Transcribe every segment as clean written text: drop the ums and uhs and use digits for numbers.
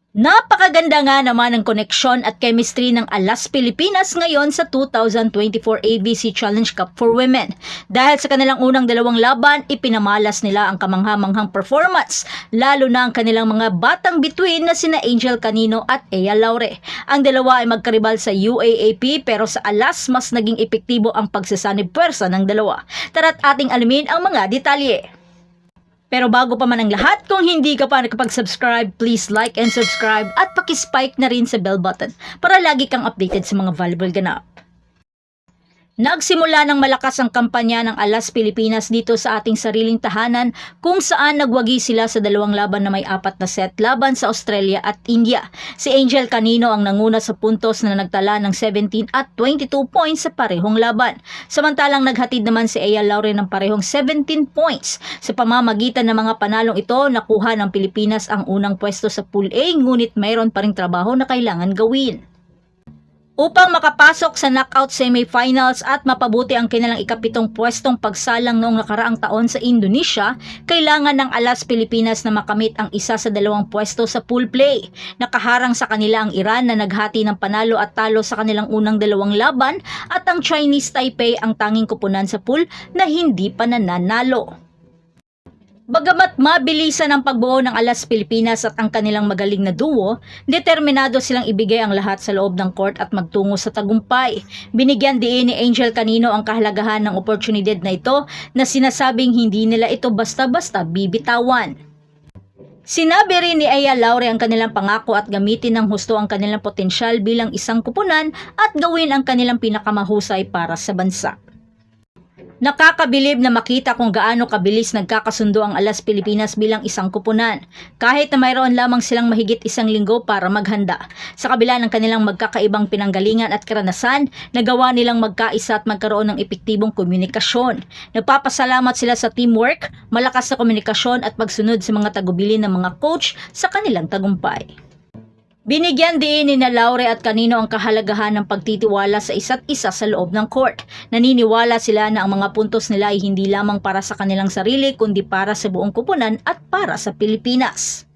Napakaganda nga naman ang koneksyon at chemistry ng Alas Pilipinas ngayon sa 2024 ABC Challenge Cup for Women. Dahil sa kanilang unang dalawang laban, ipinamalas nila ang kamangha-manghang performance, lalo na ang kanilang mga batang bituin na sina Angel Canino at Ea Laure. Ang dalawa ay magkaribal sa UAAP pero sa Alas mas naging epektibo ang pagsasanib puwersa ng dalawa. Tara't ating alamin ang mga detalye. Pero bago pa man ang lahat, kung hindi ka pa nakapag-subscribe, please like and subscribe at pakispike na rin sa bell button para lagi kang updated sa mga valuable ganap. Nagsimula ng malakas ang kampanya ng Alas Pilipinas dito sa ating sariling tahanan kung saan nagwagi sila sa dalawang laban na may 4 na set laban sa Australia at India. Si Angel Canino ang nanguna sa puntos na nagtala ng 17 at 22 points sa parehong laban. Samantalang naghatid naman si Ea Laure ng parehong 17 points. Sa pamamagitan ng mga panalong ito, nakuha ng Pilipinas ang unang pwesto sa Pool A ngunit mayroon pa ring trabaho na kailangan gawin. Upang makapasok sa knockout semifinals at mapabuti ang kanilang ikapitong pwestong pagsalang noong nakaraang taon sa Indonesia, kailangan ng Alas Pilipinas na makamit ang isa sa dalawang pwesto sa pool play. Nakaharang sa kanila ang Iran na naghati ng panalo at talo sa kanilang unang dalawang laban at ang Chinese Taipei ang tanging kupunan sa pool na hindi pa nananalo. Bagamat mabilisan ang pagbuo ng Alas Pilipinas at ang kanilang magaling na duo, determinado silang ibigay ang lahat sa loob ng court at magtungo sa tagumpay. Binigyan din ni Angel Canino ang kahalagahan ng oportunidad na ito na sinasabing hindi nila ito basta-basta bibitawan. Sinabi rin ni Ea Laure ang kanilang pangako at gamitin ng husto ang kanilang potensyal bilang isang kupunan at gawin ang kanilang pinakamahusay para sa bansa. Nakakabilib na makita kung gaano kabilis nagkakasundo ang Alas Pilipinas bilang isang kupunan, kahit na mayroon lamang silang mahigit isang linggo para maghanda. Sa kabila ng kanilang magkakaibang pinanggalingan at karanasan, nagawa nilang magkaisa at magkaroon ng epektibong komunikasyon. Nagpapasalamat sila sa teamwork, malakas na komunikasyon at pagsunod sa mga tagubilin ng mga coach sa kanilang tagumpay. Binigyan din ni Laure at Canino ang kahalagahan ng pagtitiwala sa isa't isa sa loob ng court. Naniniwala sila na ang mga puntos nila ay hindi lamang para sa kanilang sarili kundi para sa buong kupunan at para sa Pilipinas.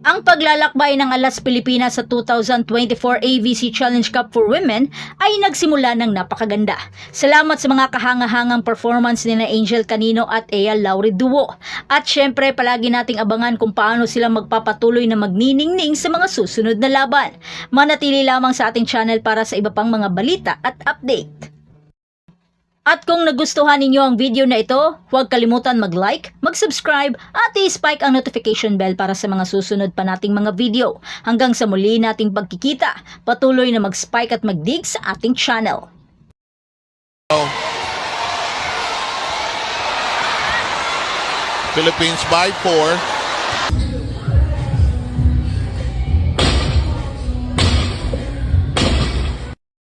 Ang paglalakbay ng Alas Pilipinas sa 2024 ABC Challenge Cup for Women ay nagsimula ng napakaganda. Salamat sa mga kahangahangang performance ni na Angel Canino at Ea Laure duo. At syempre palagi nating abangan kung paano sila magpapatuloy na magniningning sa mga susunod na laban. Manatili lamang sa ating channel para sa iba pang mga balita at update. At kung nagustuhan ninyo ang video na ito, huwag kalimutan mag-like, mag-subscribe at i-spike ang notification bell para sa mga susunod pa nating mga video. Hanggang sa muli nating pagkikita, patuloy na mag-spike at mag-dig sa ating channel. Philippines by 4.